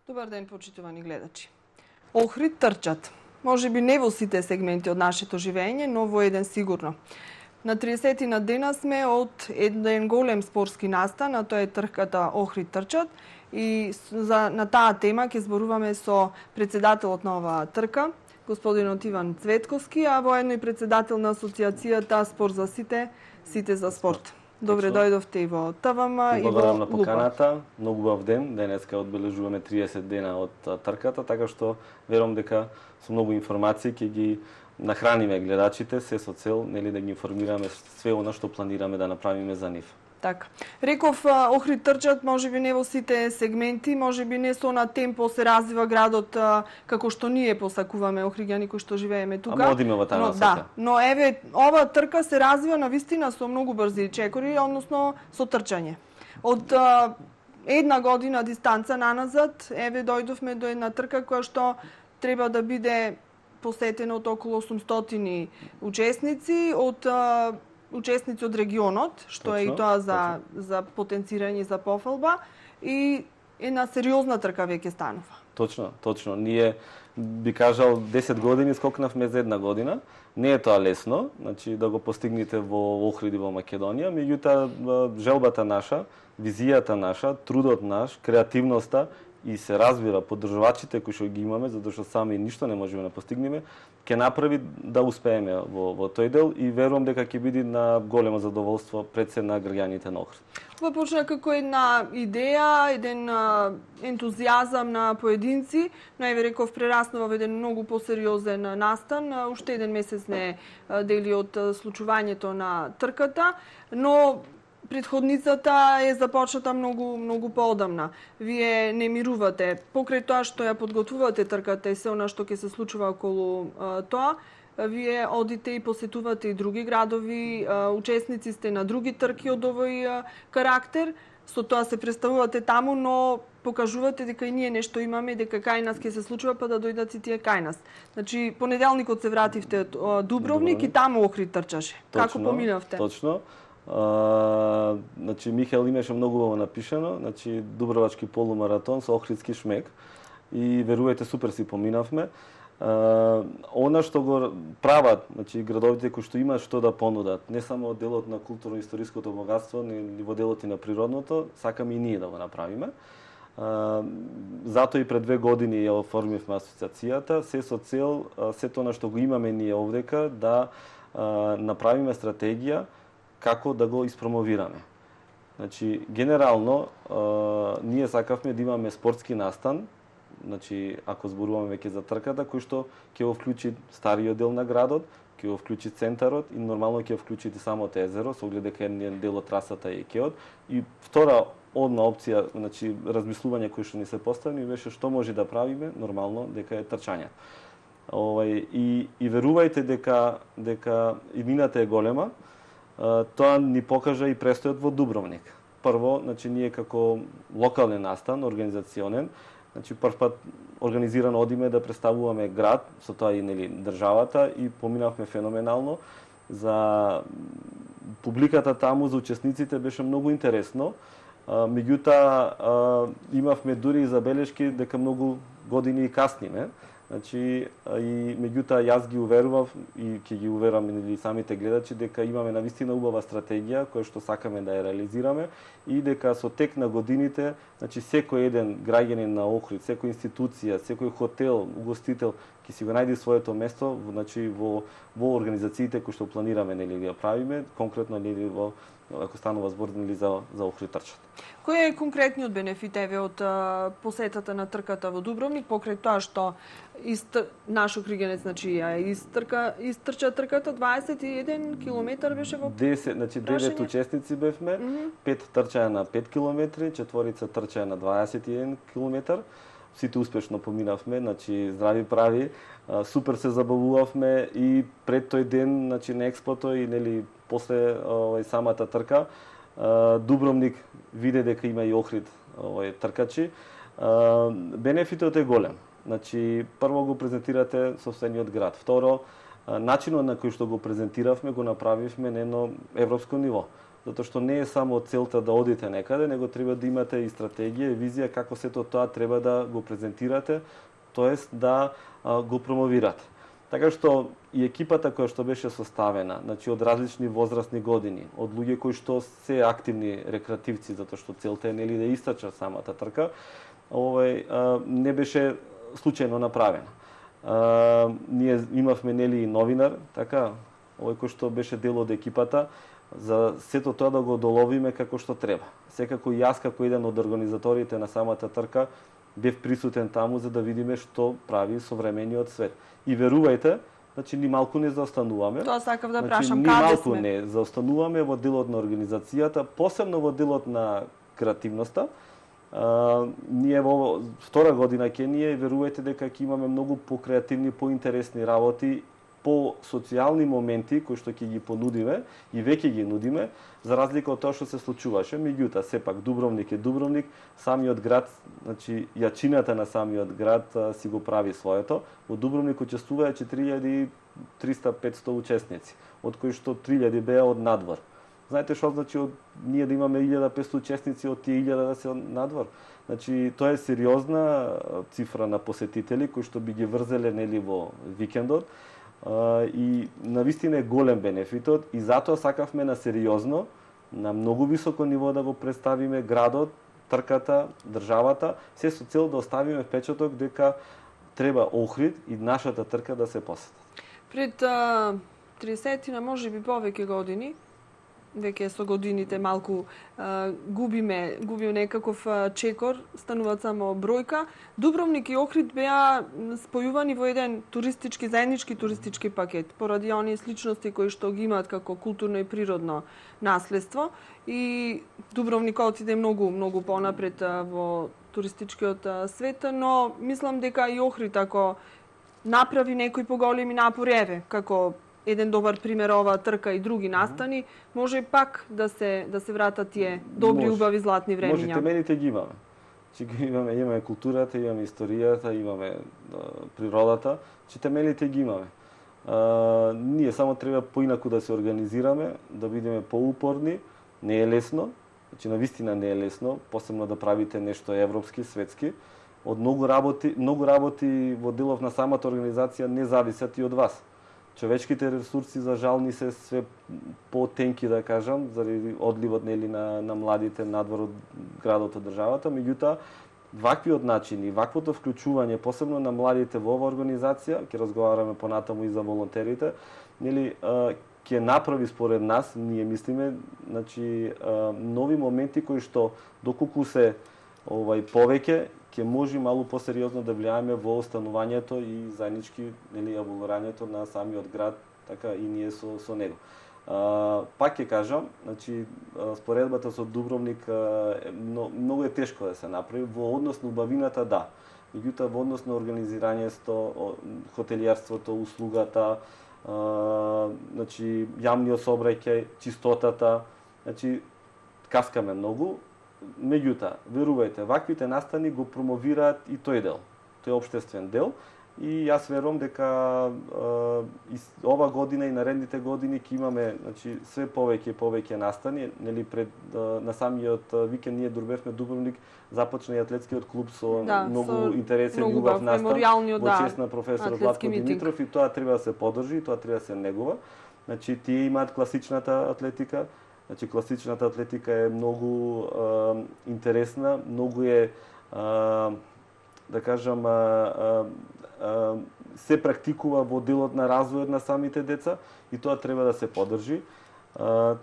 Добар ден, почитувани гледачи. Охрид трчат. Може би не во сите сегменти од нашето живење, но во еден сигурно. На 30 на дена сме од еден голем спортски настан, а тоа е трката Охрид трчат. И на таа тема ќе зборуваме со председателот на оваа трка, господинот Иван Цветковски, а воедно и председател на асоциацијата Спорт за сите, сите за спорт. Добре дојдовте и во ТВМ и во Благодарам на Лупа. поканата. Многу убав ден. Денеска одбележуваме 30 дена од трката, така што верувам дека со многу информации ќе ги нахраниме гледачите, се со цел да ги информираме све она што планираме да направиме за нив. Така. Реков, Охрид трчат, може би не во сите сегменти, може би не со на темпо се развива градот како што ние посакуваме охриѓани кои што живееме тука. Ама одиме во таа насока. Но еве, ова трка се развива на вистина со многу брзи чекори, односно со трчање. Од една година дистанца наназад, еве дојдовме до една трка која што треба да биде посетена од околу 800 учесници, од учесници од регионот, што е и тоа за потенцирање за пофалба, и една сериозна трка веќе станува. Точно. Ние би кажал 10 години скокнавме за една година. Не е тоа лесно, значи да го постигнете во Охрид и во Македонија, меѓутоа желбата наша, визијата наша, трудот наш, креативноста и се разбира поддржувачите кои што ги имаме, затоа што сами ништо не можеме да постигнеме, ќе направи да успееме во тој дел и верувам дека ќе биде на големо задоволство пред се на граѓаните на Охрид. Ова почна како една идеја, еден ентузијазам на поединци, но еве реков прераснува во еден многу посериозен настан, уште еден месец не дели од случувањето на трката, но предходницата е започната многу поодамна. Вие не мирувате. Покрај тоа што ја подготвувате трката и се она што ќе се случува околу тоа, вие одите и посетувате и други градови, учесници сте на други трки од овој карактер, со тоа се представувате таму, но покажувате дека и ние нешто имаме, дека кај нас ќе се случува, па да дојдат и тие кај нас. Значи, понеделникот се вративте од Дубровник и таму Охрид трчаше. Како поминавте? Точно. Значи Михаел имаше многу убаво напишано, значи Дубровачки полумаратон со охридски шмек и верувајте супер си поминавме. Она што го прават, значи градовите кои што имаат што да понудат, не само од делот на културно-историското богатство, но и во делот и на природното, сакаме и ние да го направиме. Затоа и пред 2 години ја оформивме асоциацијата, се со цел сето она што го имаме ние овдека да направиме стратегија како да го испромовираме. Значи, генерално, ние сакавме да имаме спортски настан, значи, ако зборуваме веќе за трката, кој што ќе го вклучи стариот дел на градот, ќе го вклучи центарот и нормално ќе го вклучи и самото езеро, со оглед дека еден дел од трасата е кеот. И втора одна опција, значи, размислување кој што ни се постави, беше што може да правиме, нормално, дека е трчање. И верувајте дека иднината е голема. Тоа ни покажа и престојот во Дубровник. Прво, значи ние како локален настан, организационен, значи прв пат организирано одиме да представуваме град, со тоа и државата, и поминавме феноменално. За публиката таму, за учесниците беше многу интересно. Меѓутоа имавме дури и забелешки дека многу години и касниме. Значи, и меѓутоа јас ги уверував и ќе ги уверам и самите гледачи дека имаме навистина убава стратегија која што сакаме да ја реализираме и дека со тек на годините, значи секој еден граѓанин на Охрид, секој институција, секој хотел, угостител ќе си го најде своето место, значи во организациите кои што планираме да ја правиме, конкретно ако станува збор за Охрид трчат. Кој е конкретниот бенефит еве од посетата на трката во Дубровник, покрај тоа што наш охриѓанец значи ја истрча трката 21 километар беше во 10, значи 9 учесници бевме, 5 трчаја на 5 километри, 4 трчаја на 21 километар. Сите успешно поминавме, значи здрави прави, супер се забавувавме и пред тој ден, значи на експото и после самата трка, Дубровник виде дека има и Охрид тркачи. Бенефитот е голем. Значи прво го презентирате собствениот град. Второ, начинот на кој што го презентиравме го направивме на едно европско ниво. затоа што не е само целта да одите некаде, него треба да имате и стратегија и визија како сето тоа треба да го презентирате, тоест да го промовирате. Така што и екипата која што беше составена, значи од различни возрастни години, од луѓе кои што се активни рекреативци, затоа што целта е нели да истачат самата трка, не беше случајно направена. Ние имавме нели и новинар, така, кој што беше дел од екипата, за сето тоа да го доловиме како што треба. Секако и јас како еден од организаторите на самата трка бев присутен таму за да видиме што прави современиот свет. И верувајте, значи ни малку не заостануваме. Тоа сакав да прашам, ни каде малку сме? не заостануваме во делот на организацијата, посебно во делот на креативноста. Ние во втора година ке ние верувајте дека ќе имаме многу покреативни, поинтересни работи, по социјални моменти кои што ќе ги понудиме и веќе ги нудиме, за разлика од тоа што се случуваше. Меѓутоа, сепак Дубровник е Дубровник, самиот град, значи јачината на самиот град си го прави своето. Во Дубровник учествуваа 4300-500 учесници, од кои што 3000 беа од надвор. Знаете што значи од ние да имаме 1500 учесници, од тие 1000 да се од надвор? Значи тоа е сериозна цифра на посетители кои што би ги врзеле нели во викендот. И навистина е голем бенефитот и затоа сакавме на сериозно, на многу високо ниво да го представиме градот, трката, државата, се со цел да оставиме впечаток дека треба Охрид и нашата трка да се посетат. Пред 30 може би повеќе години, веќе со годините малку губиме некаков чекор, стануваат само бројка. Дубровник и Охрид беа спојувани во еден заеднички туристички пакет, поради оние сличности кои што ги имаат како културно и природно наследство. И Дубровник отиде многу понапред во туристичкиот свет, но мислам дека и Охрид ако направи некои поголеми напори, како еден добар пример оваа трка и други настани, може пак да се вратат тие добри, убави, златни времиња. Може, темените ги имаме. Имаме културата, имаме историјата, имаме природата, темените ги имаме. Ние само треба поинаку да се организираме, да бидеме поупорни, не е лесно, значи навистина не е лесно, посебно да правите нешто европски, светски. Од многу работи во делов на самата организација не зависат и од вас. Човечките ресурси за жал ни се све потенки, да кажам, заради одливот нели на младите надвор од градот, од државата, меѓутоа ваквиот начин и ваквото вклучување, посебно на младите во оваа организација, ќе разговараме понатаму и за волонтерите, нели ќе направи според нас, ние мислиме, значи нови моменти кои што доколку се повеќе ќе може малку посериозно да влијаеме во останувањето и заеднички нели еволуирањето на самиот град, така и ние со него. Пак ќе кажам, значи споредбата со Дубровник многу е тешко да се направи во однос на убавината, да. Меѓутоа во однос на организирањето, хотелиерството, услугата, значи јамниот сообраќај, чистотата, значи каскаме многу. Меѓутоа, верувајте, ваквите настани го промовираат и тој дел. Тој е општествен дел и јас верувам дека ова година и наредните години ќе имаме, значи, све повеќе настани, нели на самиот викенд ние дурбевме Дубровник, започна и атлетскиот клуб со многу интересен и убав настан во чест на професор Владко Димитров и тоа треба да се поддржи, тоа треба да се негува. Значи тие имаат класичната атлетика. Значи, класичната атлетика е многу интересна, многу е, да кажам, се практикува во делот на развојот на самите деца и тоа треба да се поддржи.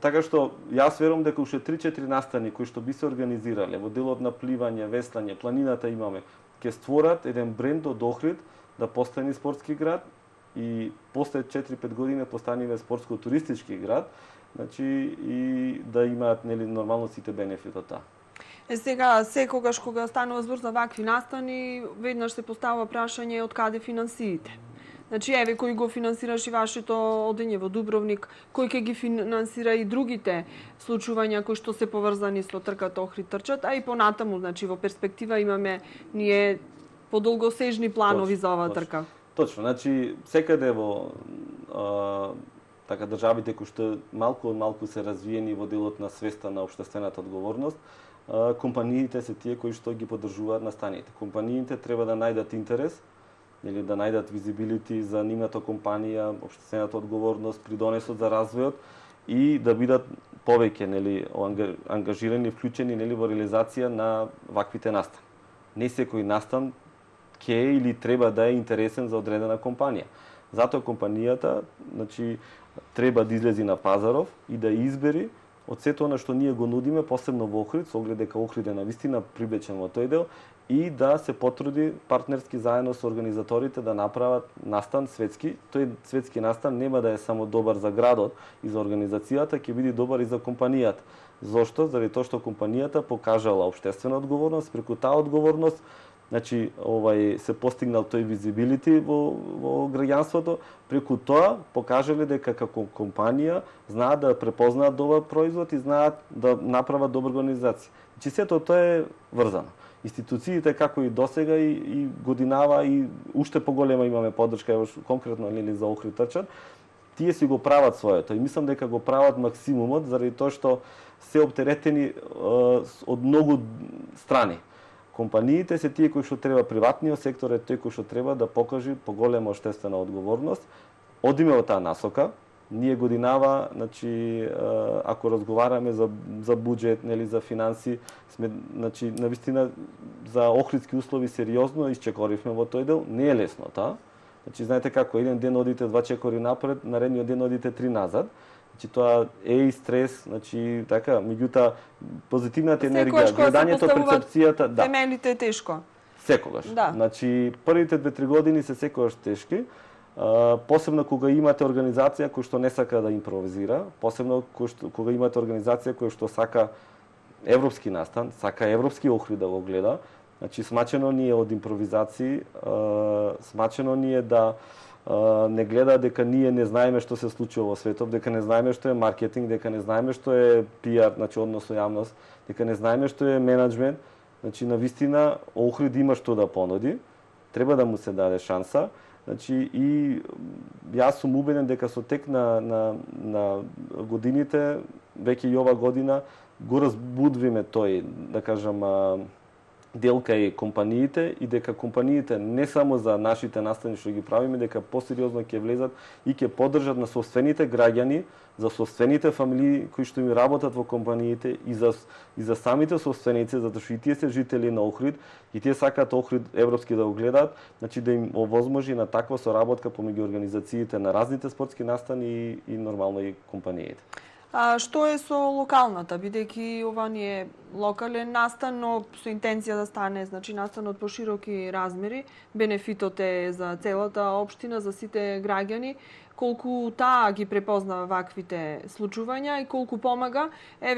Така што, јас верувам дека уште 3-4 настани кои што би се организирале во делот на пливање, веслање, планината имаме, ќе створат еден бренд од Охрид да постане спортски град и после 4-5 години постанеме спортско-туристички град, значи и да имаат нели нормално сите бенефити од тоа. Сега секогаш кога станува збор за вакви настани, веднаш се поставува прашање од каде финансиите. Значи еве кој го финансираш и вашето одење во Дубровник, кој ќе ги финансира и другите случувања кои што се поврзани со трката Охрид трчат, а и понатаму, значи во перспектива имаме ние подолгосежни планови за оваа трка. Точно, значи секаде во така државите кои што малку од малку се развиени во делот на свеста на општествената одговорност, компаниите се тие кои што ги поддржуваат настаните. Компаниите треба да најдат интерес или да најдат визибилити за нивната компанија, општествената одговорност, придонесот за развојот и да бидат повеќе ангажирани, вклучени во реализација на ваквите настани. Не секој настан ќе или треба да е интересен за одредена компанија. Затоа компанијата, треба да излези на пазаров и да избери од сето она што ние го нудиме, посебно во Охрид, со оглед дека Охрид е навистина прибечен во тој дел, и да се потруди партнерски заедно со организаторите да направат настан светски. Тој светски настан нема да е само добар за градот и за организацијата, ќе биде добар и за компанијата. Зошто? Заради тоа што компанијата покажала општествена одговорност, преку таа одговорност се постигнал тој визибилити во граѓанството, преку тоа покажале дека како компанија знаат да препознаат добар производ и знаат да направат добра организација. Сето тоа е врзано. Институциите како и досега и годинава и уште поголема имаме поддршка конкретно за Охрид трчат, тие си го прават своето и мислам дека го прават максимумот заради тоа што се оптеретени од многу страни. Компаниите се тие кои што треба, приватниот сектор е тој кој што треба да покажи поголема општествена одговорност. Одиме во таа насока. Ние годинава, ако разговараме за буџет, за финанси, сме навистина за охридски услови сериозно исчекоривме во тој дел. Не е лесно тоа. Знаете како, еден ден одите 2 чекори напред, наредниот ден одите 3 назад. Тоа е и стрес, така, меѓутоа позитивната енергија, гледањето, перцепцијата, темелите е тешко. Секогаш. Да. Првите 2-3 години се секогаш тешки. Посебно кога имате организација која што не сака да импровизира, посебно кога имате организација која што сака европски настан, сака европски Охрид да го гледа. Смачено ни е од импровизации, смачено ни е да не гледа дека ние не знаеме што се случува во светот, дека не знаеме што е маркетинг, дека не знаеме што е PR, однос со јавност, дека не знаеме што е менеджмент. Навистина Охрид има што да понуди, треба да му се даде шанса. И јас сум убеден дека со тек на годините, веќе и ова година, го разбудвиме тој, да кажам, дел кај компаниите и дека компаниите не само за нашите настани што ги правиме, дека посериозно ќе влезат и ќе поддржат на собствените граѓани, за собствените фамилии кои што им работат во компаниите и за самите собственици, затоа што и тие се жители на Охрид и тие сакаат Охрид европски да го гледаат, да им овозможи на таква соработка помеѓу организациите на разните спортски настани и нормално и компаниите. А што е со локалната, бидејќи ова не е локален настан, но со интенција да стане настан од пошироки размери, бенефитот е за целата општина, за сите граѓани, колку таа ги препознава ваквите случувања и колку помага,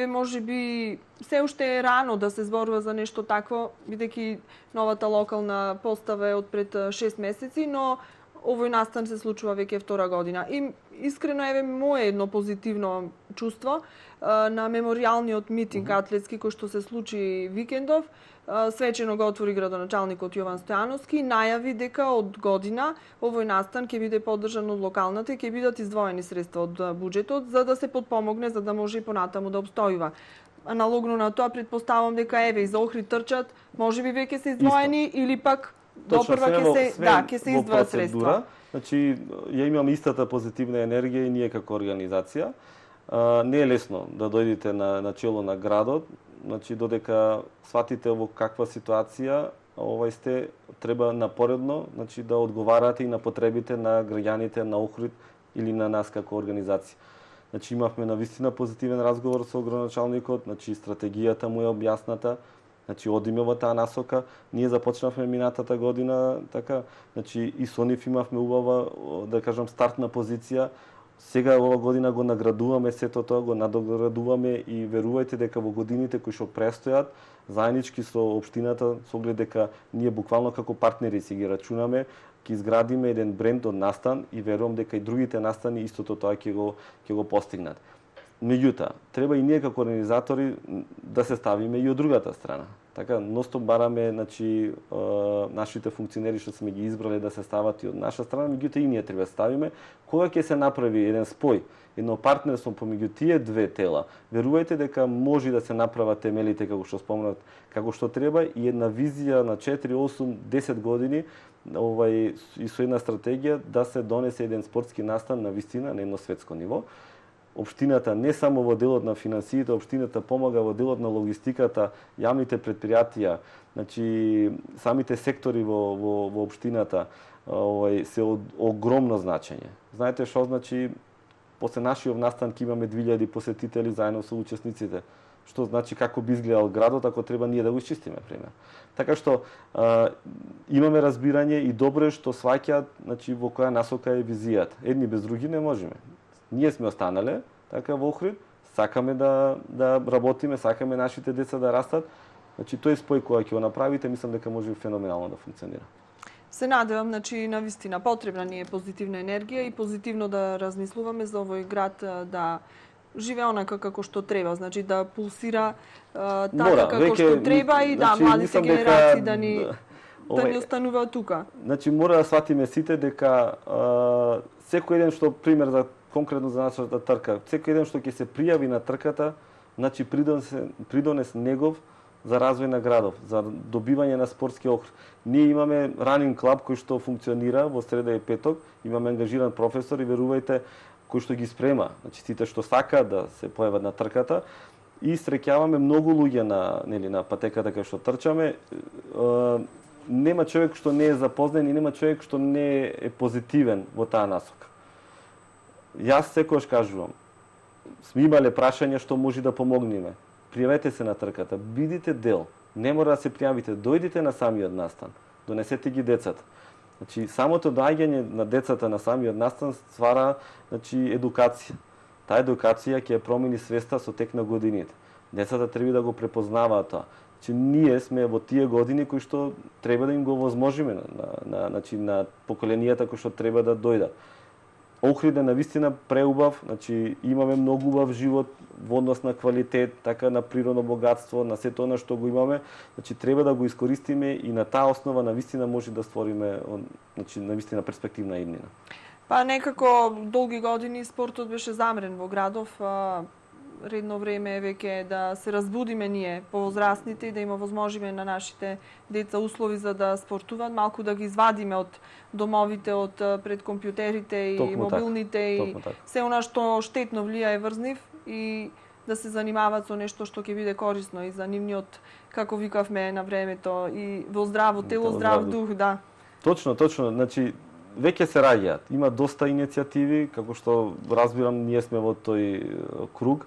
можеби се уште е рано да се зборува за нешто такво, бидејќи новата локална постава е од пред 6 месеци, но овој настан се случува веќе втора година. И искрено мое едно позитивно чувство на меморијалниот митинг атлетски кој што се случи викендов. Свечено го отвори градоначалникот Јован Стојановски, најави дека од година овој настан ќе биде поддржан од локалната и ќе бидат издвоени средства од буџетот за да се подпомогне, за да може и понатаму да обстојува. Аналогно на тоа предпоставам дека и за Охрид трчат, можеби веќе се издвоени или пак допрва ќе се издвојат средства. Ја имам истата позитивна енергија и ние како организација. Не е лесно да дојдете на чело на градот, додека сватите во каква ситуација сте, треба напоредно да одговарате и на потребите на граѓаните на Охрид или на нас како организација. Имавме навистина позитивен разговор со градоначалникот, стратегијата му е објасната, одиме во таа насока. Ние започнавме минатата година, така, и со нив имавме убава, да кажам, стартна позиција. Сега ова година го наградуваме сето тоа, го надоградуваме и верувајте дека во годините кои што престојат, заеднички со општината, со оглед дека ние буквално како партнери си ги рачунаме, ќе изградиме еден бренд од настан и верувам дека и другите настани истото тоа ќе го постигнат. Меѓутоа, треба и ние како организатори да се ставиме и од другата страна. Така, ностоп бараме, значи, нашите функционери што сме ги избрале да се стават и од наша страна, меѓутоа и ние треба да ставиме. Кога ќе се направи еден спој, едно партнерство помеѓу тие две тела, верувајте дека може да се направат темелите, како што спомнат, како што треба, и една визија на 4, 8, 10 години, и со една стратегија да се донесе еден спортски настан на вистина на едно светско ниво. Општината не само во делот на финансиите, општината помага во делот на логистиката, јавните предпријатија, значи самите сектори во општината се од огромно значење. Знаете што значи после нашиот настан ќе имаме 2000 посетители заедно со учесниците. Што значи како би изгледал градот ако треба ние да го исчистиме, пример. Така што имаме разбирање и добро е што сваќаат, значи во која насока е визијата. Едни без други не можеме. Ние сме останале така во Охрид, сакаме да работиме, сакаме нашите деца да растат. Значи тој спој кога ќе го направите, мислам дека може феноменално да функционира. Се надевам, значи навистина потребна ни е позитивна енергија и позитивно да размислуваме за овој град да живее онака како што треба, значи да пулсира така како што треба и да младите генерации да ни остануваат тука. Значи мора да сватиме сите дека секој еден што пример за конкретно за нашата трка, секој еден што ќе се пријави на трката, значи придонес негов за развој на градов, за добивање на спортски Охрид. Ние имаме ранинг клаб кој што функционира во среда и петок, имаме ангажиран професор и верувајте кој што ги спрема, значи сите што сака да се појават на трката, и среќаваме многу луѓе на патеката кај што трчаме. Нема човек што не е запознат и нема човек што не е позитивен во таа насока. Јас секогаш кажувам, сме имале прашања што може да помогнеме. Пријавете се на трката, бидите дел. Не мора да се пријавите, дојдите на самиот настан, донесете ги децата. Значи самото доаѓање на децата на самиот настан ствара, значи, едукација. Таа едукација ќе промени свеста со тек на годините. Децата треба да го препознаваат тоа. Значи ние сме во тие години кои што треба да им го возможиме на поколенијата кои што треба да дојдат. Охрид е навистина преубав, значи имаме многу убав живот во однос на квалитет, така на природно богатство, на сето она што го имаме, значи треба да го искористиме и на таа основа навистина може да створиме, значи навистина перспективна иднина. Па некако долги години спортот беше замрен во градов. Редно време е веќе да се разбудиме ние повозрастните и да има возможиме на нашите деца услови за да спортуваат, малку да ги извадиме од домовите, од пред компјутерите и мобилните и се она што штетно влијае врз нив, и да се занимаваат со нешто што ќе биде корисно и за нивниот, како викавме на времето, и во здраво тело, здрав дух, да. Точно, значи веќе се раѓаат. Има доста иницијативи, како што разбирам, ние сме во тој круг.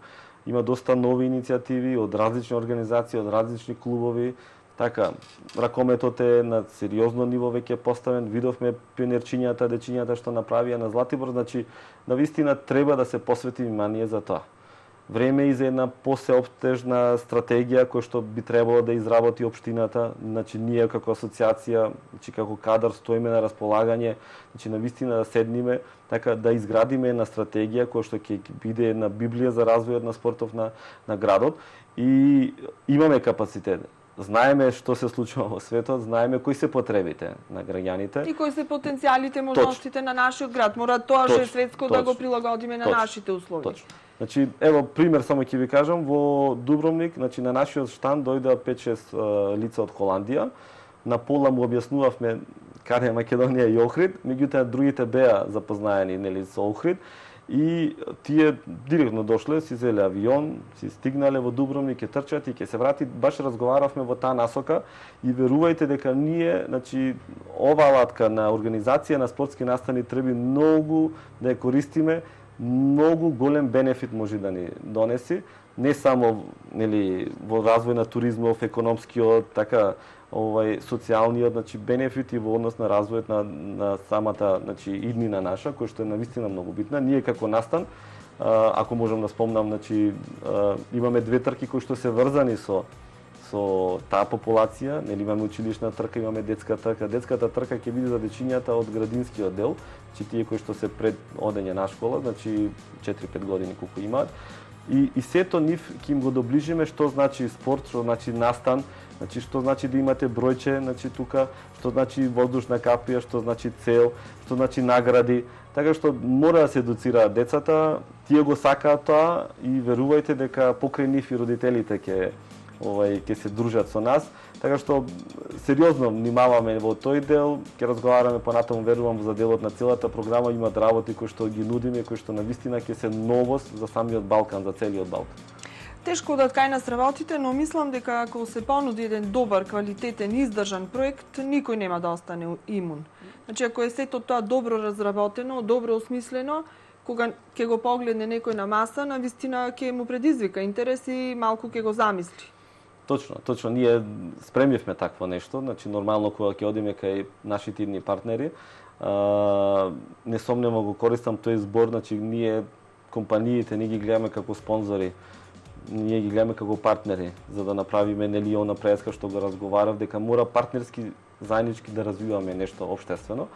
Има доста нови иницијативи од различни организации, од различни клубови. Така, ракометот е на сериозно ниво веќе поставен. Видовме пионерчињата, дечињата што направија на Златибор, значи навистина треба да се посвети внимание за тоа. Време и за една посеопстежна стратегија која што би требало да изработи општината, значи ние како асоциација, значи како кадар стоиме на располагање, значи навистина да седниме, така да изградиме една стратегија која што ќе биде една библија за развојот на спортов на градот, и имаме капацитет. Знаеме што се случува во светот, знаеме кои се потребите на граѓаните. И кои се потенцијалите, можностите на нашиот град. Мора тоа што е светско да го прилагодиме на нашите услови. Точно. Значи, ево пример само ќе ви кажам, во Дубровник, значи на нашиот штанд дојдоа 5-6 лица од Холандија. На пола му објаснувавме каде е Македонија и Охрид, меѓутоа другите беа запознаени со Охрид. И тие директно дошле, си зеле авион, си стигнале во Дубровник, ќе трчат и ќе се врати. Баш разговаравме во таа насока и верувајте дека ние, значи, ова алатка на организација на спортски настани треба многу да ја користиме, многу голем бенефит може да ни донеси, не само во развој на туризмов, економскиот, така социјалниот, значи бенефити во однос на развојот на самата, значи, иднина наша, која што е навистина многу битна. Ние како настан, ако можам да спомнам, значи имаме две трки кои што се врзани со таа популација, имаме училишна трка, имаме детска трка. Детската трка ќе биде за дечињата од градинскиот дел, значи тие кои што се пред одење на школа, значи 4-5 години колку имаат. и сето нив ќе им го доближиме што значи спорт, што значи настан, значи што значи да имате бројче, значи тука, што значи воздушна капија, што значи цел, што значи награди. Така што мора да се едуцираат децата, тие го сакаат тоа и верувајте дека покрај нив и родителите ќе се дружат со нас. Така што сериозно внимаваме во тој дел, ќе разговараме понатаму, верувам за делот на целата програма, имат работи кои што ги нудиме, кои што навистина ќе се новост за самиот Балкан, за целиот Балкан. Тешко да кај нас работите, но мислам дека ако се понуди еден добар, квалитетен, издржан проект, никој нема да остане имун. Значи, ако е сето тоа добро разработено, добро осмислено, кога ќе го погледне некој на маса, навистина ќе му предизвика интерес и малку ќе го замисли. Точно. Ние спремивме такво нешто, значи нормално кога ќе одиме кај нашите идни партнери, несомнено го користам тој збор, значи ние компаниите не ги гледаме како спонзори, ние ги гледаме како партнери, за да направиме нели она преска што го разговарав, дека мора партнерски заеднички да развиваме нешто општествено.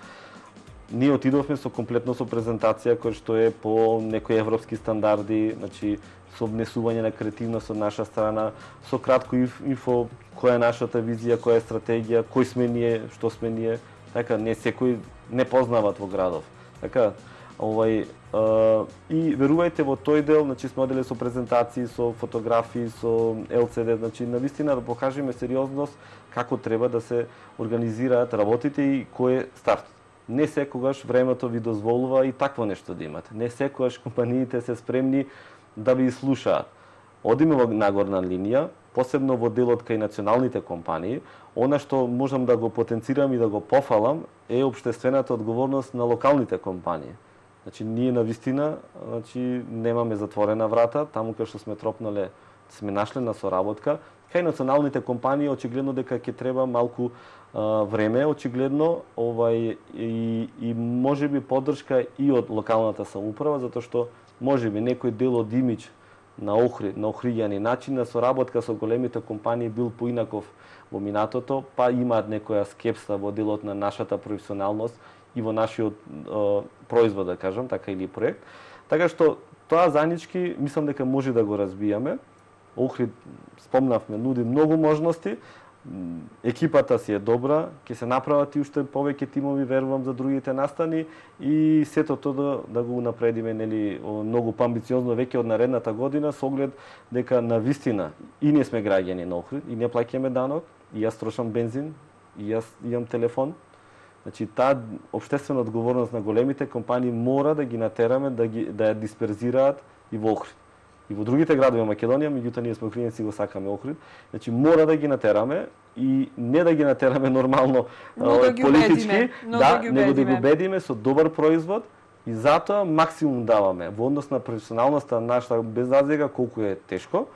Ние отидовме комплетно со презентација која што е по некои европски стандарди, значи со внесување на креативност од наша страна, со кратко инфо која е нашата визија, која е стратегија, кој сме ние, што сме ние. Така не секој не познават во градов. Така и верувајте во тој дел, значи сме одели со презентации, со фотографии, со ЛЦД, значи навистина да покажеме сериозност како треба да се организираат работите и кој е старт. Не секогаш времето ви дозволува и такво нешто да имате. Не секогаш компаниите се спремни да ви слушаат. Одиме во нагорна линија, посебно во делот кај националните компании, она што можам да го потенцирам и да го пофалам е општествената одговорност на локалните компании. Значи ние навистина, значи немаме затворена врата, таму кај што сме тропнале, сме нашле на соработка. Кај националните компании очигледно дека ќе треба малку време, очигледно, и можеби поддршка и од локалната самоуправа, затоа што можеби некој дел од имидж на Охрид, на охриѓани начин на соработка со големите компании бил поинаков во минатото, па имаат некоја скепса во делот на нашата професионалност и во нашиот производ, да кажам, така или проект. Така што тоа заеднички мислам дека може да го разбијаме. Охрид, спомнавме, нуди многу можности. Екипата си е добра, ќе се направат и уште повеќе тимови, верувам, за другите настани и сето тоа да го напредиме нели многу поамбициозно веќе од наредната година со оглед дека навистина и ние сме граѓани на Охрид и не плаќаме данок, и јас трошам бензин, и јас имам телефон. Значи таа општествена одговорност на големите компании мора да ги натераме да ја дисперзираат и во Охрид. И во другите градови во Македонија, меѓутоа ние сме охриѓанци и го сакаме Охрид. Значи мора да ги натераме и не да ги натераме нормално политички, него да ги убедиме со добар производ и затоа максимум даваме во однос на професионалноста нашата, без разлика колку е тешко.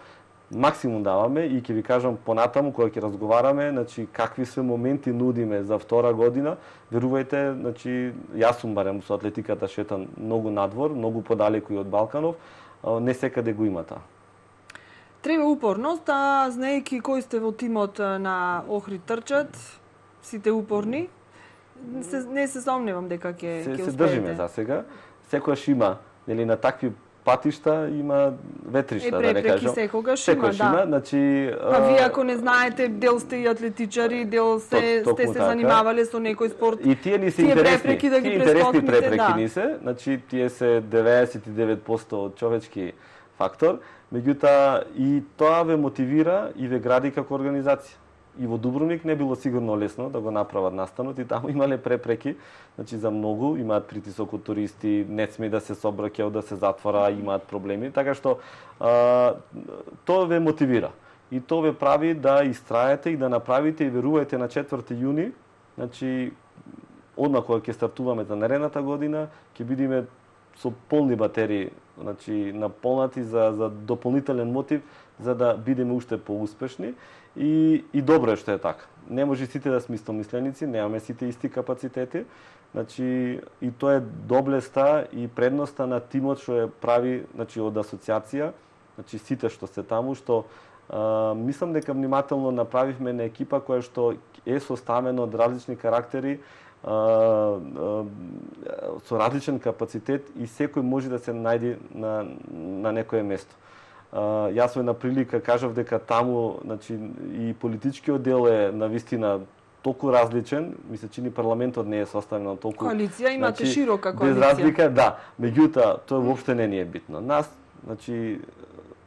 Максимум даваме и ќе ви кажам понатаму кога ќе разговараме, значи какви се моменти нудиме за втора година, верувајте, значи јас сум барем со атлетиката шетам многу надвор, многу подалеку и од Балканов, не секаде го има таа. Треба упорност, а знаејќи кои сте во тимот на Охрид трчат, сите упорни, не се сомневам дека ќе успеете. Се држиме за сега. Секогаш има, нели на такви патишта има ветришта, да не кажам. Секогаш има, да. Значи, па вие ако не знаете, дел сте и атлетичари, дел сте се занимавале со некој спорт. И тие ни се интересни, да ги прескокнете, препреки ни се, значи тие се 99% од човечки фактор, меѓутоа и тоа ве мотивира и ве гради како организација. И во Дубровник не било сигурно лесно да го направат настанот и таму имале препреки, значи за многу, имаат притисок од туристи, не сме да се собраќаат, да се затвора, имаат проблеми, така што тоа ве мотивира. И тоа ве прави да истраете и да направите и верувајте на 4 јуни, значи одма кога ќе стартуваме за наредната година, ќе бидеме со полни батерии, значи наполнати за дополнителен мотив за да бидеме уште поуспешни и добро е што е така. Не може сите да сме истомисленици, немаме сите исти капацитети. Значи и тоа е доблеста и предноста на тимот што е прави, значи од асоциација, значи сите што се таму, што мислам дека внимателно направивме на екипа која што е составена од различни карактери, со различен капацитет и секој може да се најде на некое место. Јас во една прилика кажав дека таму, значи, и политичкиот дел е навистина толку различен, ми се чини парламентот не е составен на толку... Коалиција, имате значи, широка коалиција. Без разлика, да. Меѓутоа, тоа воопште не ни е битно. Нас, значи,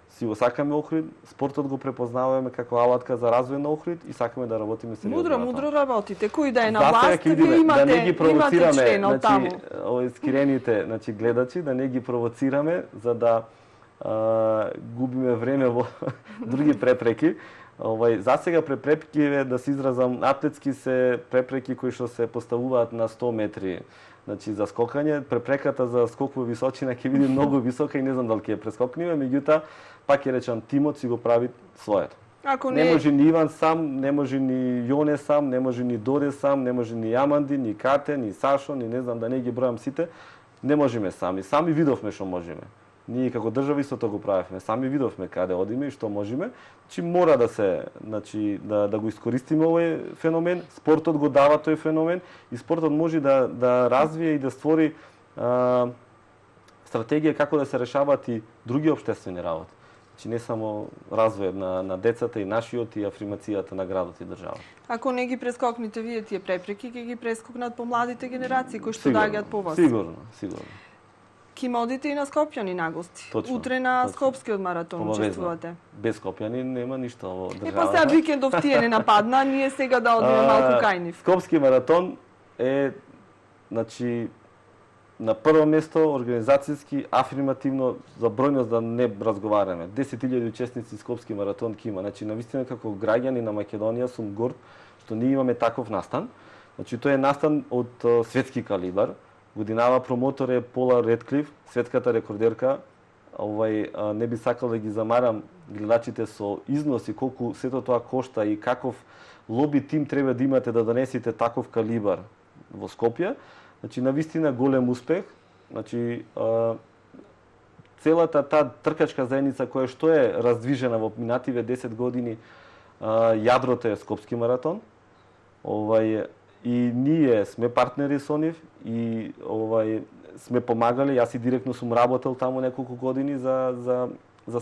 си го сакаме Охрид, спортот го препознаваме како алатка за развој на Охрид и сакаме да работиме сериозно. Мудро работите. Кој да е на Засега власт, ќе вие видиме, имате, да не ги провоцираме, член од таму. овој скирените, значи гледачи, да не ги провоцираме за да губиме време во други препреки. Засега препреки, да се изразам атлетски, се препреки кои што се поставуваат на 100 метри. Значи за скокање, препреката за скок во височина ќе биде многу висока и не знам дали ќе ја прескокнеме, меѓутоа пак ќе речам тимот си го прави своето. Ако не може ни Иван сам, не може ни Јоне сам, не може ни Доре сам, не може ни Јаманди, ни Кате, ни Сашо, ни не знам да не ги бројам сите. Не можеме сами. Сами видовме што можеме. Ние како држава истото го правевме. Сами видовме каде одиме и што можеме. Значи мора да се, значи да го искористиме овој феномен. Спортот го дава тој феномен и спортот може да развие и да створи стратегија како да се решаваат и други општествени работи. Значи не само развојот на децата и нашиот и афирмацијата на градот и државата. Ако не ги прескокнете вие тие препреки, ќе ги прескокнат помладите генерации кои што доаѓаат по вас. Сигурно. Ки одите и на Скопјани на гости. Точно, Утре на Скопскиот маратон учествувате. Без Скопјани нема ништо во државата. Па сега викендов тие не нападна, ние сега да одиме малку кај нив. Скопски маратон е, значи, на прво место организацијски, афирмативно, за бројност да не разговараме. 10.000 учесници Скопски маратон ќе има. Значи, навистина како граѓани на Македонија сум горд што ние имаме таков настан. Значи, тој е настан од светски калибар. Годинава промотор е Пола Редклиф, светската рекордерка. Не би сакал да ги замарам гледачите со износи колку сето тоа кошта и каков лоби тим треба да имате да донесете таков калибар во Скопје. Значи, навистина голем успех. Значи, целата таа тркачка заедница која што е раздвижена во минативе 10 години, јадрото е Скопски маратон. И ние сме партнери со нив и сме помагали. Јас и директно сум работел таму неколку години за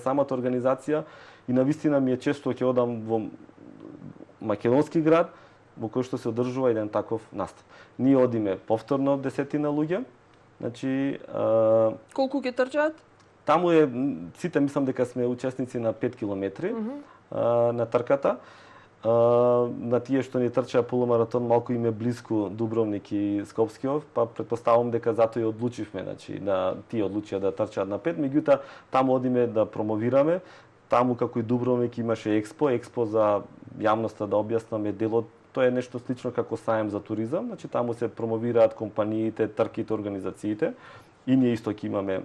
самата организација и навистина ми е често ќе одам во македонски град во кој што се одржува еден таков настан. Ние одиме повторно 10 луѓе. Значи колку ќе трчаат? Таму е сите мислам дека сме учесници на 5 километри на трката. На тие што ни трчаа полумаратон малку им е близко Дубровник и Скопскиот, па претпоставувам дека затоа и одлучивме, значи тие одлучија да трчаат на 5, меѓутоа таму одиме да промовираме. Таму како и Дубровник имаше експо за јавноста да објаснаме делот. Тоа е нешто слично како саем за туризам, значи таму се промовираат компаниите, трките, организациите и ние исто ќе имаме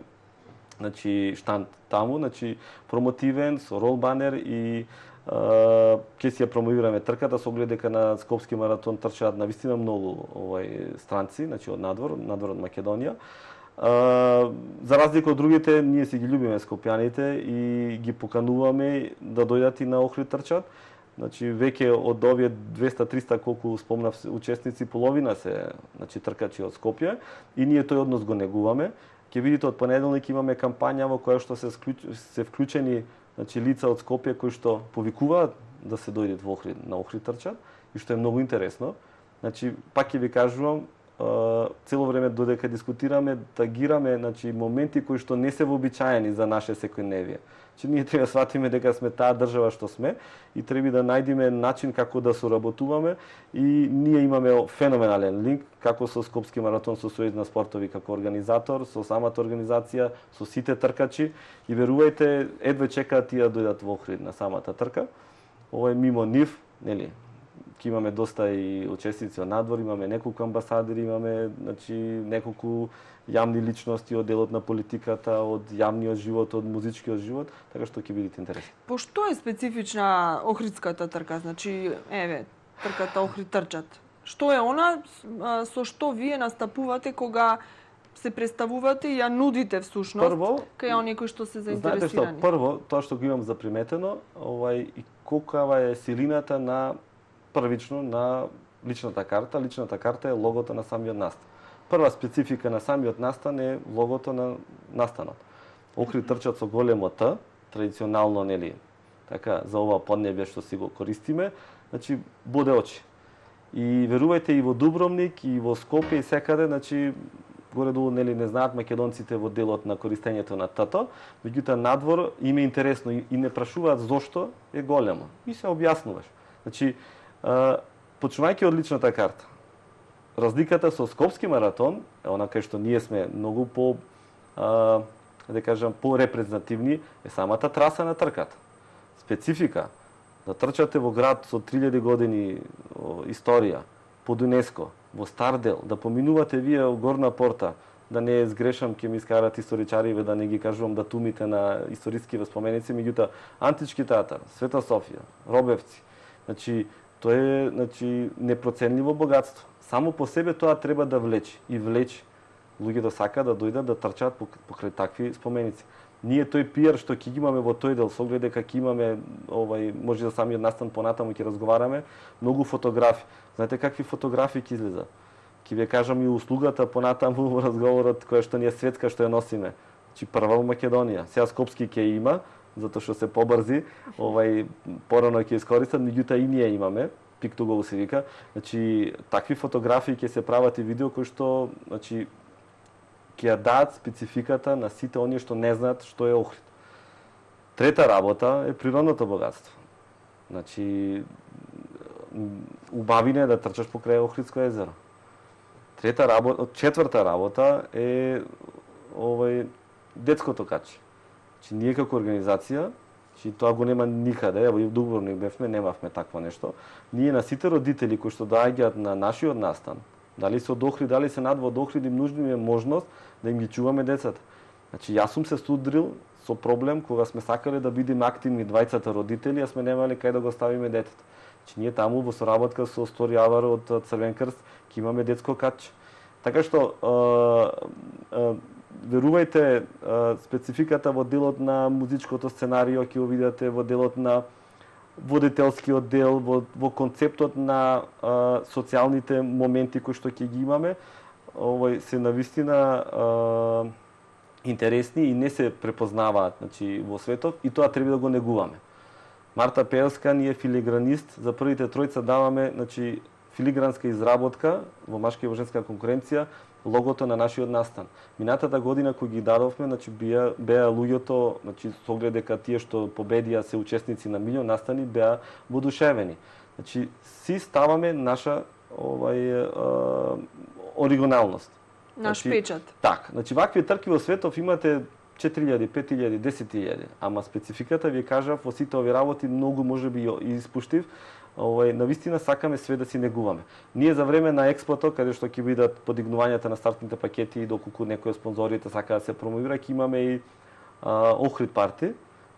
значи штанд таму, значи промотивен со рол банер и ќе си ја промовираме трката со оглед дека на Скопски маратон трчаат навистина многу странци, значи од надвор од Македонија. За разлика од другите, ние си ги љубиме скопјаните и ги покануваме да дојдат и на Охрид трчат. Значи веќе од овие 200-300 колку спомнав учесници, половина се значи тркачи од Скопје и ние тој однос го негуваме. Ќе видите од понеделник имаме кампања во која што се вклучени значи лица од Скопје кои што повикуваат да се дојдат во Охрид, на Охрид трчат и што е многу интересно. Значи пак ќе ви кажувам, цело време додека дискутираме, тагираме значи моменти кои што не се вообичаени за наше секојдневие. Че ние треба да сватиме дека сме таа држава што сме и треба да најдеме начин како да соработуваме и ние имаме феноменален линк како со Скопски маратон со Сојуз на спортови како организатор, со самата организација, со сите тркачи и верувајте, едве чекаат тие да дојдат во Охрид на самата трка. Ова е мимо нив, нели? Ќе имаме доста и учесници од надвор, имаме неколку амбасадери, имаме значи неколку јавни личности од делот на политиката, од јавниот живот, од музичкиот живот, така што ќе бидете интересни. По што е специфична Охридската трка? Значи, еве, трката Охрид трчат. Што е она со што вие настапувате кога се представувате и ја нудите всушност кај оние кои што се заинтересирани? Знаете што, прво, тоа што го имам заприметено, и колкава е силината на првично на личната карта. Личната карта е логото на самиот настан. Прва специфика на самиот настан е логото на настанот. Охрид трчат со големо Т, традиционално, нели, така, за ова поднебје што си го користиме, значи, боде очи. И верувајте, и во Дубровник, и во Скопје, и секаде, значи, горе-долу, нели, не знаат македонците во делот на користењето на ТТ, меѓутоа надвор им е интересно и не прашуваат зошто е големо. И се објаснуваш. Значи, почнувајќи од личната карта, разликата со Скопски маратон, она кај што ние сме многу по, да кажам, по-репрезентативни, е самата траса на трката. Специфика, да трчате во град со 3000 години историја, под ЮНЕСКО, во Стардел, да поминувате вие во Горна порта, да не сгрешам, ќе ми искарат историчариве да не ги кажувам датумите на историски споменици, меѓутоа Антички театар, Света Софија, Робевци. Значи, тоа е, значи, непроценливо богатство. Само по себе тоа треба да влечи и влечи. Луѓето сака да дојдат да трчаат покрај такви споменици. Ние тој пиар што ќе имаме во тој дел, со оглед дека ќе имаме, може да самиот настан понатаму ќе разговараме, многу фотографи. Знаете какви фотографии ќе излезат? Ќе ви кажам и услугата понатаму во разговорот која што ни е светска што ја носиме. Значи прва во Македонија. Сега Скопски ќе има, затоа што се побрзи, порано ќе искористат, меѓутоа и ние имаме. Пиктугол се вика. Значи такви фотографии ќе се прават и видео кои што, значи, ќе ја дадат спецификата на сите оние што не знаат што е Охрид. Трета работа е природното богатство. Значи, убавина е да трчаш покрај Охридско езеро. Четврта работа е детското каче. Значи, ние како организација, значи, тоа го нема никаде, ево и в Дубровник бевме, немавме такво нешто. Ние на сите родители кои што доаѓаат на нашиот настан, дали се од Охрид, дали се надвор од Охрид, им нужна е можност да им ги чуваме децата. Значи, јас сум се судрил со проблем кога сме сакале да бидеме активни двајцата родители, а сме немале кај да го ставиме детето. Значи, ние таму во соработка со Стори Авар од Црвен крст ќе имаме детско катче. Така што, верувајте, спецификата во делот на музичкото сценарио ќе го видите, во делот на водителскиот дел, во концептот на социјалните моменти кои што ќе ги имаме, се навистина интересни и не се препознаваат, значи, во светот, и тоа треба да го негуваме. Марта Пеевска ни е филигранист, за првите тројца даваме, значи, филигранска изработка во машка и во женска конкуренција, логото на нашиот настан. Минатата година кој ги дадовме, значи беа луѓето, значи со оглед дека тие што победија се учесници на милион настани, беа воодушевени. Значи си ставаме наша оригиналност. Наш печат. Так, значи вакви трки во светов имате 4000, 5000, 10000, ама спецификата ви кажав во сите овие работи многу можеби и испуштив. Навистина сакаме све да си негуваме. Ние за време на експото, каде што ќе бидат подигнувањата на стартните пакети и доколку некои спонзорите сака да се промовира, ќе имаме и Охрид парти.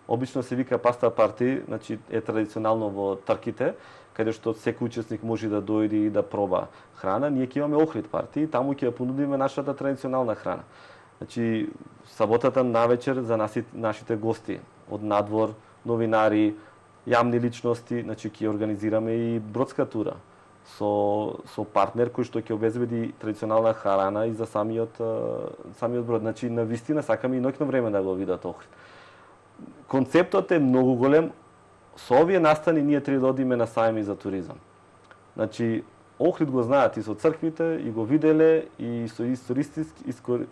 Обично се вика паста парти, значи е традиционално во трките, каде што секој учесник може да дојде и да проба храна. Ние ќе имаме Охрид парти и таму ќе ја понудиме нашата традиционална храна. Значи саботата навечер за нашите гости од надвор, новинари, јамни личности, значи ќе организираме и бродска тура со партнер кој што ќе обезбеди традиционална храна и за самиот брод. Значи навистина сакаме и ноќно време да го видат Охрид. Концептот е многу голем. Со овие настани ние треба да одиме на сајми за туризам. Значи Охрид го знаат и со црквите, и го виделе, и со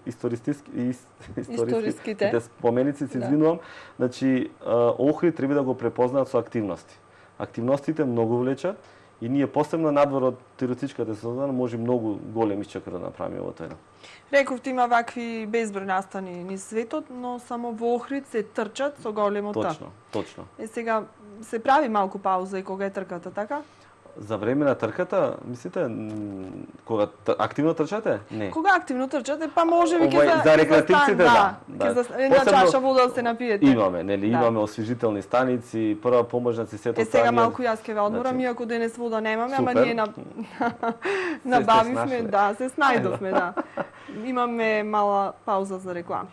истористските споменици, се извинувам. Значи, Охрид треба да го препознаат со активности. Активностите многу влечат и ние посебно надвор од туристичката сезона може многу голем исчекор да направиме во тој. Рековте има вакви безброј настани низ светот, но само во Охрид се трчат со големота. Точно. Сега се прави малку пауза и кога е трката, така? За време на трката, мислите, кога активно трчате? Не. Кога активно трчате, па може би за рекреативците, да. Една чаша вода да се напиете. Имаме, нели, имаме освежителни станици, прва поможници, сето стanje. Сега малку јас ќе ве одморам, иако денес вода немаме, ама ние набавивме, да, се снајдовме, да. Имаме мала пауза за реклами.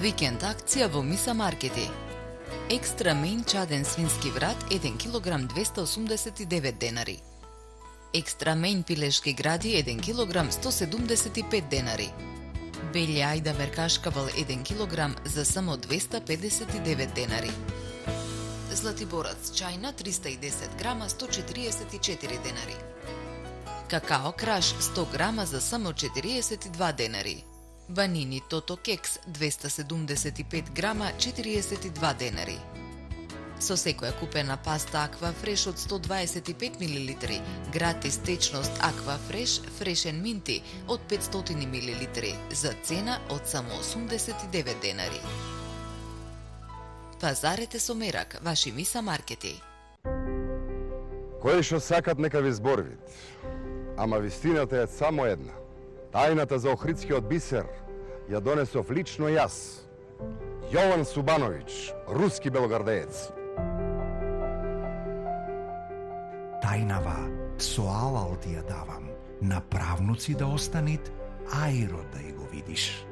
Викенд акција во Миса Маркети. Екстра мејн чаден свински врат 1 кг 289 денари. Екстра мејн пилешки гради 1 кг 175 денари. Белја ајда меркашкавал 1 кг за само 259 денари. Златиборец чајна 310 грама 144 денари. Какао краш 100 грама за само 42 денари. Банини Тото кекс 275 грама 42 денари. Со секоја купена паста Аква Фреш од 125 мл, гратис течност Аква Фреш Фрешен Минти од 500 мл за цена од само 89 денари. Пазарете со мерак, ваши Миса Маркети. Кои што сакат нека ви зборвит, ама вистината е само една. Тајната за Охридскиот бисер ја донесов лично јас, Јован Субановиќ, руски белогардеец. Тајнава со алал ти ја давам, на правнуци да останит, ајро да и го видиш.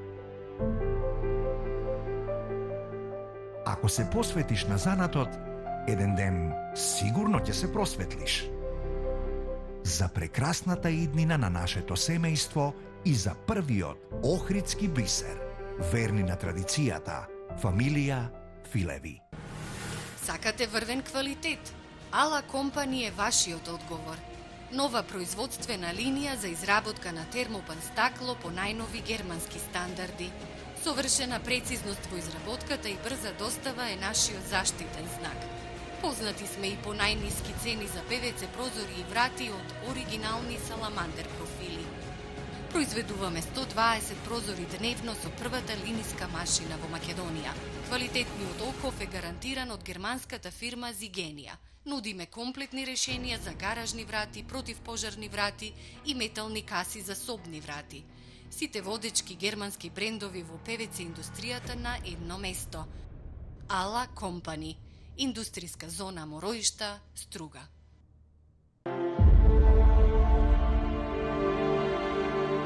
Ако се посветиш на занатот, еден ден сигурно ќе се просветлиш. За прекрасната иднина на нашето семејство и за првиот Охридски бисер, верни на традицијата, фамилија Филеви. Сакате врвен квалитет? Ала Компани е вашиот одговор. Нова производствена линија за изработка на термопан стакло по најнови германски стандарди. Совршена прецизност во изработката и брза достава е нашиот заштитен знак. Познати сме и по најниски цени за ПВЦ прозори и врати од оригинални саламандер профили. Произведуваме 120 прозори дневно со првата линиска машина во Македонија. Квалитетниот оков е гарантиран од германската фирма Зигенија. Нудиме комплетни решенија за гаражни врати, противпожарни врати и метални каси за собни врати. Сите водечки германски брендови во ПВЦ индустријата на едно место. Ала Компани. Индустријска зона Мороишта, Струга.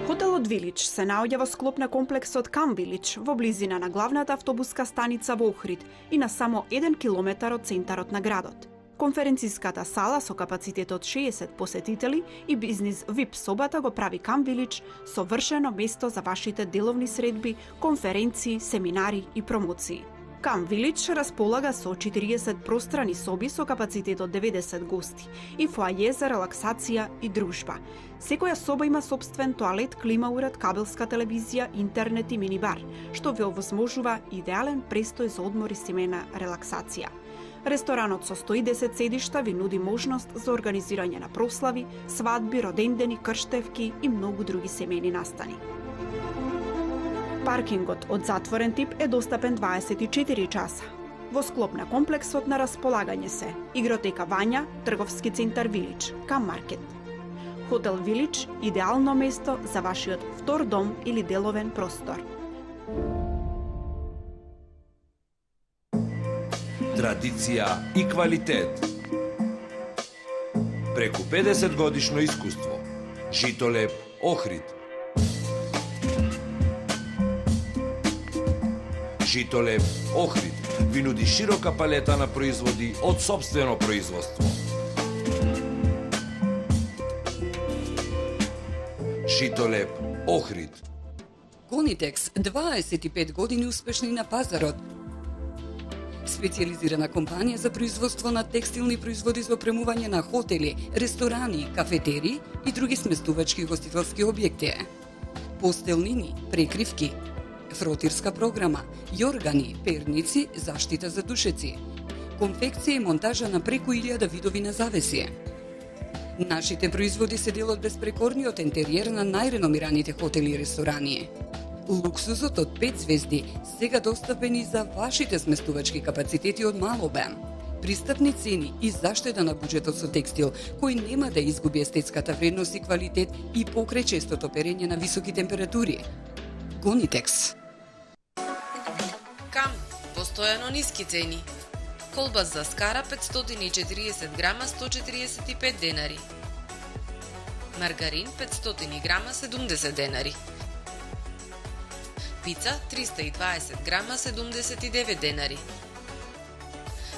Хотелот Вилич се наоѓа во склоп на комплексот Кам Вилич во близина на главната автобуска станица во Охрид и на само 1 километар од центарот на градот. Конференциската сала со капацитет од 60 посетители и бизнис VIP собата го прави Кам Вилич совршено место за вашите деловни средби, конференции, семинари и промоции. Кам Вилич располага со 40 пространи соби со капацитет од 90 гости и фоаје за релаксација и дружба. Секоја соба има собствен тоалет, клима уред, кабелска телевизија, интернет и минибар, што ве овозможува идеален престој за одмор и семена релаксација. Ресторанот со 110 седишта ви нуди можност за организирање на прослави, свадби, родендени, крштевки и многу други семени настани. Паркингот од затворен тип е достапен 24 часа. Во склоп на комплексот на располагање се игротека Вања, трговски центар Вилич, Кам Маркет. Хотел Вилич – идеално место за вашиот втор дом или деловен простор. Традиција и квалитет. Преку 50 годишно искуство. Житолеп Охрид. Житолеп Охрид ви нуди широка палета на производи од сопствено производство. Житолеп Охрид. Конитекс 25 години успешни на пазарот. Специализирана компанија за производство на текстилни производи за опремување на хотели, ресторани, кафетери и други сместувачки и гостителски објекти. Постелнини, прекривки, фротирска програма, јоргани, перници, заштита за душеци, конфекција и монтажа на преку 1000 видови на завеси. Нашите производи се дел од безпрекорниот интериер на најреномираните хотели и ресторани. Луксузот од 5 звезди сега достапен и за вашите сместувачки капацитети од мал обем. Пристапни цени и заштеда на буџетот со текстил, кој нема да изгуби естетската вредност и квалитет и покрај честото перење на високи температури. Гонитекс. Кам, постојано ниски цени. Колбас за скара 540 грама 145 денари. Маргарин 500 грама 70 денари. Пица 320 грама 79 денари.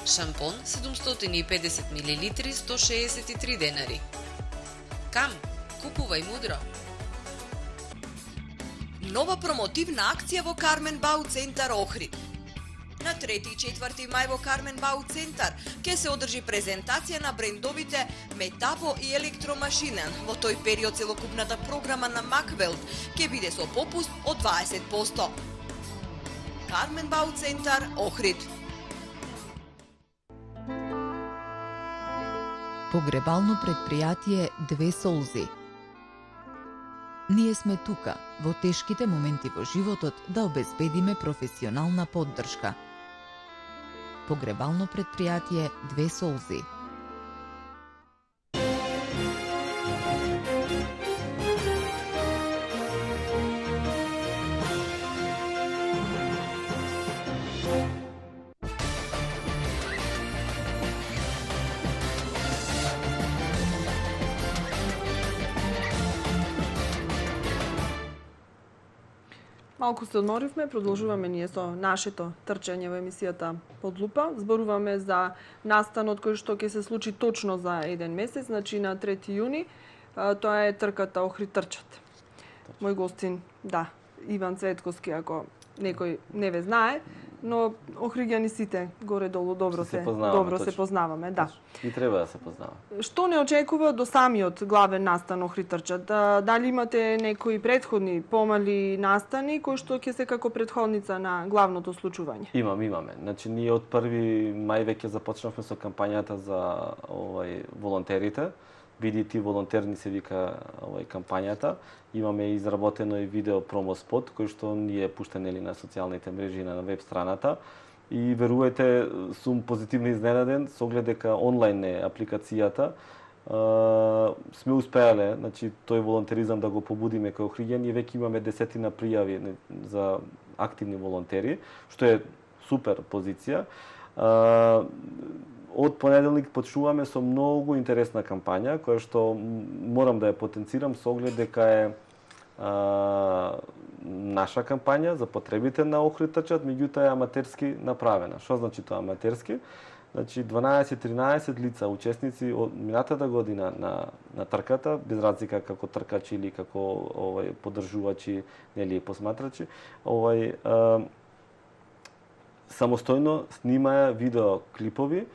Шампон 750 мл 163 денари. Кам, купувај мудро. Нова промотивна акција во Кармен Бау Центар Охрид. На 3 и 4 мај во Кармен Бау Центар ќе се одржи презентација на брендовите Метаво и Електромашинен. Во тој период целокупната програма на Маквелт ќе биде со попуст од 20%. Кармен Бау Центар Охрид. Погребално предпријатие Две солзи. Ние сме тука, во тешките моменти во животот, да обезбедиме професионална поддршка. Погребално предпријатие Две солзи. Малку се одморивме, продолжуваме ние со нашето трчање во емисијата Под лупа. Зборуваме за настанот кој што ќе се случи точно за еден месец, значи на 3 јуни. Тоа е трката Охрид трчат. Мој гостин, да, Иван Цветковски, ако некој не ве знае, но охриѓани сите горе-долу добро се познаваме, да. И треба да се познаваме. Што не очекува до самиот главен настан Охрид трчат? Дали имате некои претходни помали настани кои што ќе се како претходница на главното случување? Имаме. Значи ние од 1 мај веќе започнавме со кампањата за волонтерите. Биди ти волонтерни се вика кампањата. Имаме изработено и видео промо спот кој што ни е пуштен на социјалните мрежи на веб страната. И верувајте, сум позитивно изненаден со оглед дека онлайн е апликацијата. Сме успеале, значи тој волонтеризам да го побудиме кај охриѓани, веќе имаме 10 пријави за активни волонтери, што е супер позиција. Од понеделник почнуваме со многу интересна кампања, која што морам да ја потенцирам со оглед дека е наша кампања за потребите на Охрид трчат, меѓутоа е аматерски направена. Што значи тоа аматерски? Значи 12-13 лица, учесници од минатата година на трката, без разлика како тркачи или како поддржувачи или посматрачи, самостојно снимаја видеоклипови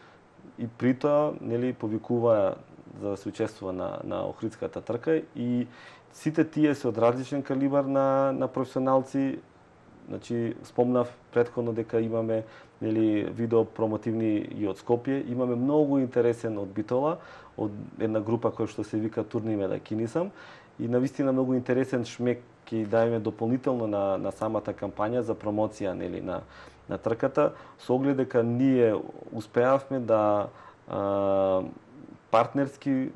и при тоа повикуваа за да се учествува на Охридската трка и сите тие се од различен калибар на професионалци. Значи спомнав претходно дека имаме видео промотивни и од Скопје, имаме многу интересен од Битола, од една група која што се вика Турниме да кинисам и навистина многу интересен шмек ќе даеме дополнително на самата кампања за промоција на трката, со оглед дека ние успеавме да партнерски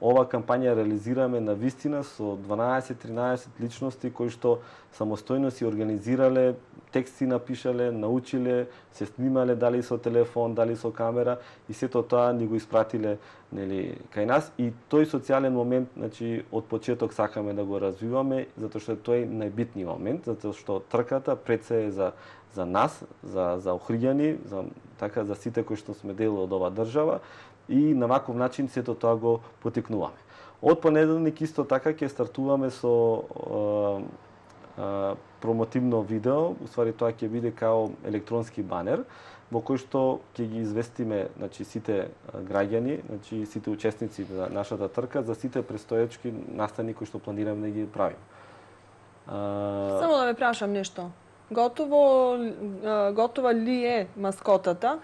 ова кампања реализираме на вистина со 12-13 личности кои што самостојно си организирале, тексти напишале, научиле, се снимале дали со телефон, дали со камера и сето тоа ни го испратиле кај нас и тој социјален момент, значи од почеток сакаме да го развиваме, затоа што тој е најбитниот момент, затоа што трката пред се е за нас, за охриѓани, за сите кои што сме дел од оваа држава и на ваков начин сето тоа го потекнуваме. Од понеделник исто така ќе стартуваме со промотивно видео, уствари тоа ќе биде као електронски банер во кој што ќе ги известиме, значи сите граѓани, значи сите учесници на нашата трка за сите престоечки настани кои што планираме да ги правиме. Само да ве прашам нешто. Готова ли е маскотата?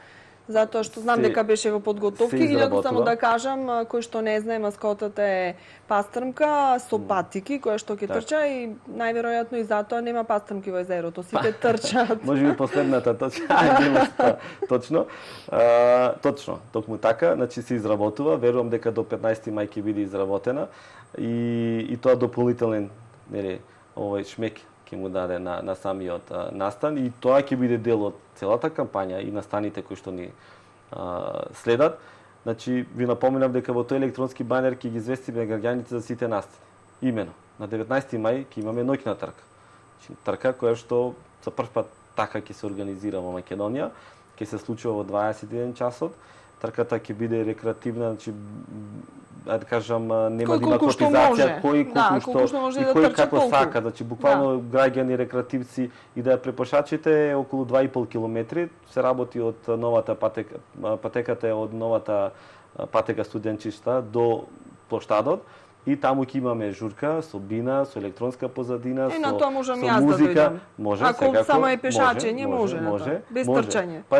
Затоа што знам дека беше во подготовки или ако само да кажам, кој што не знае, маскотата е пастрмка со патики која што ќе трча и најверојатно и затоа нема пастрмки во езерото, сите трчат. Може би последната точка, точно. Точно, токму така, значи се изработува, верувам дека до 15 мај ќе биде изработена и тоа дополнителен шмек ќе му даде на самиот настан и тоа ќе биде дел од целата кампања и настаните кои што ни следат. Значи, ви напоминам дека во тој електронски банер ќе ги известиме граѓаните за сите настани. Имено, на 19 мај ќе имаме ноќна трка. Значи, трка која што за прв пат така ќе се организира во Македонија, ќе се случува во 21 часот. Трката ќе биде рекреативна, значи да кажам, нема да има котизација кој колку што може и да кој трча како сака, значи буквално граѓани рекреативци и да препошачите е околу 2,5 километри, се работи од новата патеката е од новата патека студенчишта до плоштадот. И таму ќе имаме журка со бина, со електронска позадина, на тоа можам јас музика, да дојдам. може, ако секако, само е пешачење, може, без трчање. Па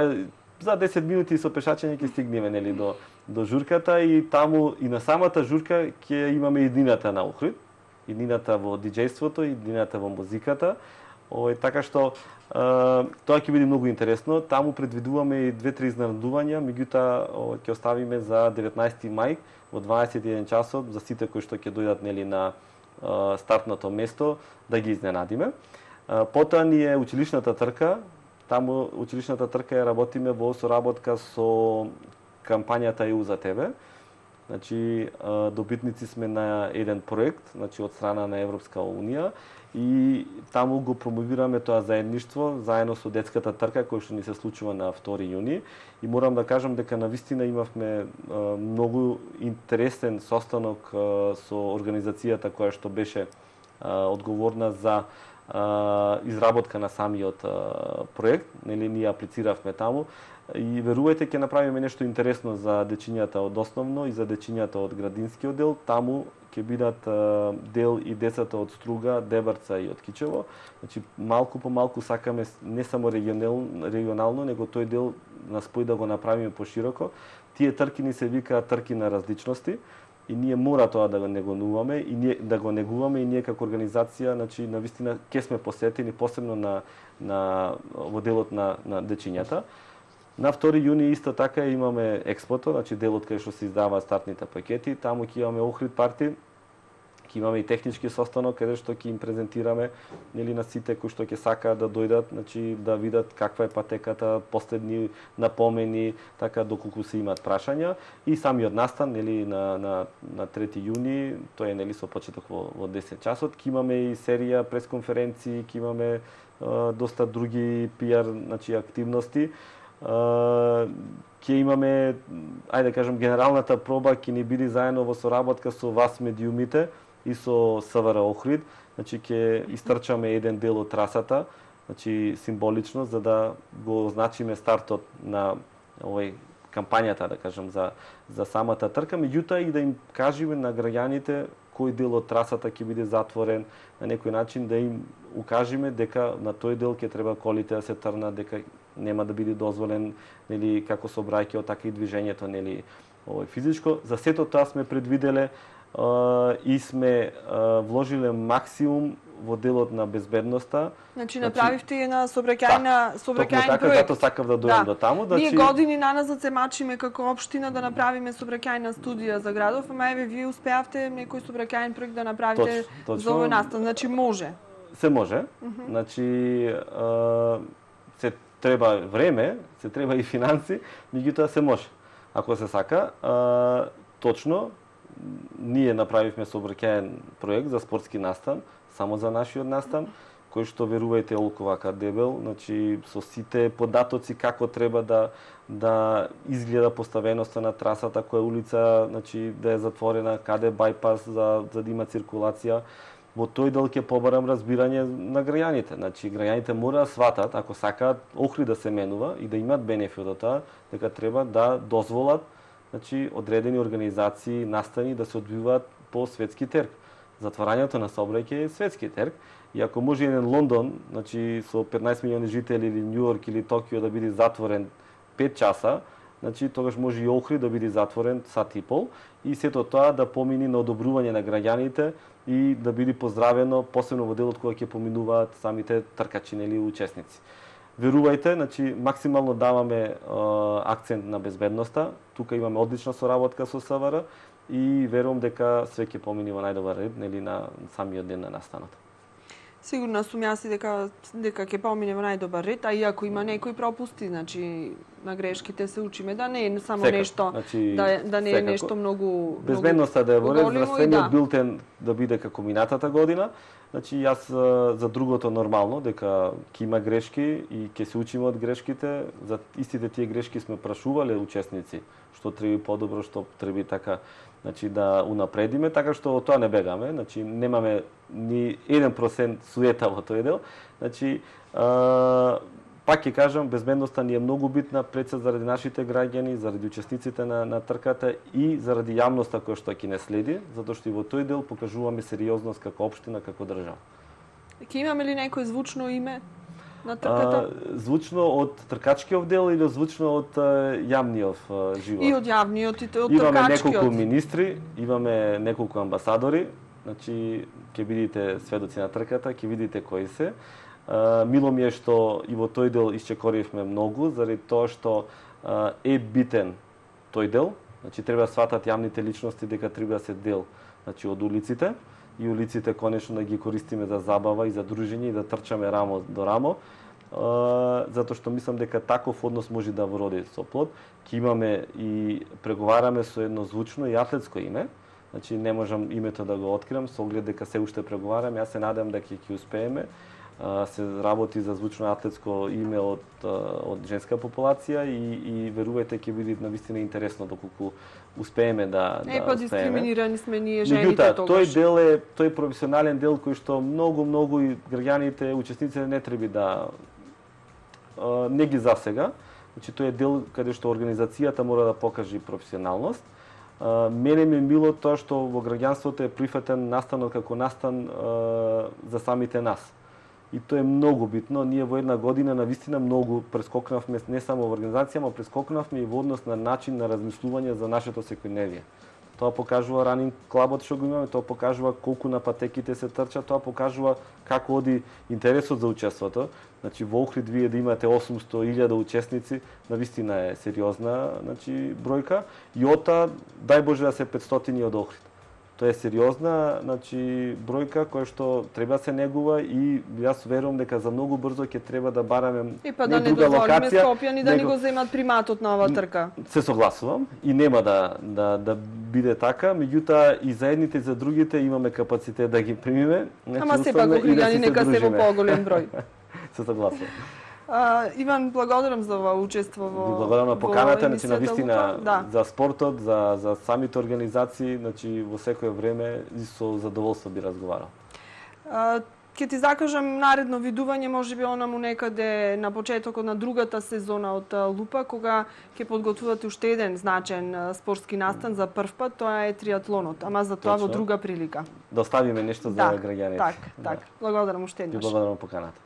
за 10 минути со пешачење ќе стигнеме нели до журката и таму и на самата журка ќе имаме иднината на Охрид, иднината во диџејството, иднината во музиката. Така што тоа ќе биде многу интересно. Таму предвидуваме и 2-3 изненадувања, меѓутоа ќе оставиме за 19 мај во 21 часот за сите кои што ќе дојдат нели на стартното место да ги изненадиме. Потоа ни е училишната трка. Таму училишната трка ја работиме во соработка со кампањата EU за тебе. Значи добитници сме на еден проект, значи од страна на Европска унија и таму го промовираме тоа заедништво заедно со детската трка која што ни се случува на 2 јуни и морам да кажам дека навистина имавме многу интересен состанок со организацијата која што беше одговорна за изработка на самиот проект, нели ние аплициравме таму и верувајте ќе направиме нешто интересно за дечињата од основно и за дечињата од градинскиот дел. Таму ќе бидат дел и децата од Струга, Дебарца и од Кичево. Значи малку по малку сакаме не само регионално, него тој дел на спој да го направиме пошироко. Тие трки ни се викаат трки на различности и ние мора тоа да го негуваме и ние како организација, значи навистина ќе сме посетени посебно во делот на дечињата. На 2 јуни исто така имаме експото, значи делот кај што се издаваат стартните пакети, таму ќе имаме Охрид парти, ќе имаме и технички состанок каде што ќе им презентираме нели на сите кои што ќе сакаат да дојдат, значи да видат каква е патеката, последни напомени, така доколку се имаат прашања и самиот настан нели на 3 јуни, тоа е нели со почеток во 10 часот, ќе имаме и серија пресконференции, ќе имаме доста други PR значи активности. Ќе имаме, ајде да кажем, генералната проба ќе ни биде заедно во соработка со вас медиумите и со СВР Охрид. Значи ќе истрчаме еден дел од трасата, значи символично за да го означиме стартот на овој кампањата, да кажем, за самата трка, меѓутоа и да им кажеме на граѓаните кој дел од трасата ќе биде затворен, на некој начин да им укажеме дека на тој дел ќе треба колите да се трнат, дека нема да биде дозволен нели како сообраќајот, така и движењето нели физичко. За сето тоа сме предвиделе и сме вложиле максимум во делот на безбедноста. Значи направивте една сообраќајен проект. Затоа сакав да дојдам до таму. Ние години наназад се мачиме како општина да направиме сообраќајна студија за градов, ама еве вие успеавте некој сообраќајен проект да направите за овој настан. Значи може. Се може. Значи се треба време, се треба и финанси, меѓутоа се може. Ако се сака, точно ние направивме сообраќајен проект за спортски настан, само за нашиот настан, кој што верувајте олку вака дебел, значи со сите податоци како треба да изгледа поставеноста на трасата, која улица, значи да е затворена, каде бајпас за да има циркулација. Во тој дел ќе побарам разбирање на граѓаните. Значи граѓаните мора да сватат ако сакаат Охрид да се менува и да имаат бенефит од тоа, дека треба да дозволат значи одредени организации настани да се одвиваат по светски терк. Затварањето на сообраќај е светски терк и ако може еден Лондон, значи со 15 милиони жители или Њујорк или Токио да биде затворен 5 часа, значи тогаш може и Охрид да биде затворен сат и пол и сето тоа да помини на одобрување на граѓаните и да биде поздравено посебно во делот кога ќе поминуваат самите тркачи или учесници. Верувајте, значи максимално даваме акцент на безбедноста. Тука имаме одлична соработка со СВР и верувам дека све ќе помине во најдобар ред нели на самиот ден на настанот. Сигурна сум јас и дека ќе помине во најдобар ред, а и ако има некои пропусти, значи на грешките се учиме, да не е само Секако. нешто, Значи, да не е секако. нешто многу Безбедноста да е во ред, оголимо и здравствениот билтен да биде како минатата година. Значи јас за другото нормално дека ќе има грешки и ќе се учиме од грешките. За истите тие грешки сме прашувале учесници што треба подобро, што треба така, значи да унапредиме, така што од тоа не бегаме. Значи немаме ни 1% суета во тој дел. Значи пак ќе кажам, безбедноста ни е многу битна пред се заради нашите граѓани, заради учесниците на трката и заради јавноста која што ќе не следи, затоа што и во тој дел покажуваме сериозност како општина, како држава. Ќе имаме ли некој звучно име на трката? Звучно од тркачкиот дел или звучно од јавниот живот? И од јавниот, и од имаме тркачкиот. неколку министри, имаме неколку амбасадори, значи ќе видите сведоци на трката, ќе видите кои се. Мило ми е што и во тој дел исчекоривме многу, заради тоа што е битен тој дел. Значи треба да сватат јавните личности дека треба да се дел, значи од улиците и улиците конечно да ги користиме за забава и за дружење и да трчаме рамо до рамо. Затоа што мислам дека таков однос може да вроди со плод. Ќе имаме и преговараме со едно звучно и атлетско име. Значи не можам името да го откриам со оглед дека се уште преговараме. Јас се надевам дека ќе успееме. Се работи за звучно атлетско име од женска популација и верувајте ќе биде навистина интересно доколку успееме да па дискриминирани сме ние жените тогаш. тогаш. Тој дел е тој професионален дел кој што многу и граѓаните, учесниците не треба да не ги засега. Значи тој е дел каде што организацијата мора да покаже професионалност. Мене ми е мило тоа што во граѓанството е прифатен настанот како настан за самите нас. И тоа е многу битно. Ние во една година навистина многу прескокнавме не само во организација, но прескокнавме и во однос на начин на размислување за нашето секојдневие. Тоа покажува ранинг клабот што го имаме, тоа покажува колку на патеките се трча, тоа покажува како оди интересот за учеството. Значи во Охрид вие да имате 800.000 учесници, навистина е сериозна, значи бројка, и ота дај Боже да се 500 од Охрид. Тоа е сериозна, значи бројка која што треба се негува и јас верувам дека за многу брзо ќе треба да бараме и па да не дозволиме Скопјани да ни го земат приматот на оваа трка. Се согласувам и нема да биде така, меѓутоа и за едните и за другите имаме капацитет да ги примиме. Ама сепак охриѓани нека се во поголем број. Се согласувам. Иван, благодарам за ова учество во благодарам на поканата, значи навистина да. за спортот, за самите организации, значи во секое време и со задоволство би разговарал. Ќе ти закажам наредно видување, можеби онаму некаде на почетокот на другата сезона од Лупа, кога ќе подготвувате уште еден значаен спортски настан за прв пат, тоа е триатлонот, ама за тоа во друга прилика. Да оставиме нешто за граѓаните. Так. Благодарам уште еднаш. Благодарам поканата.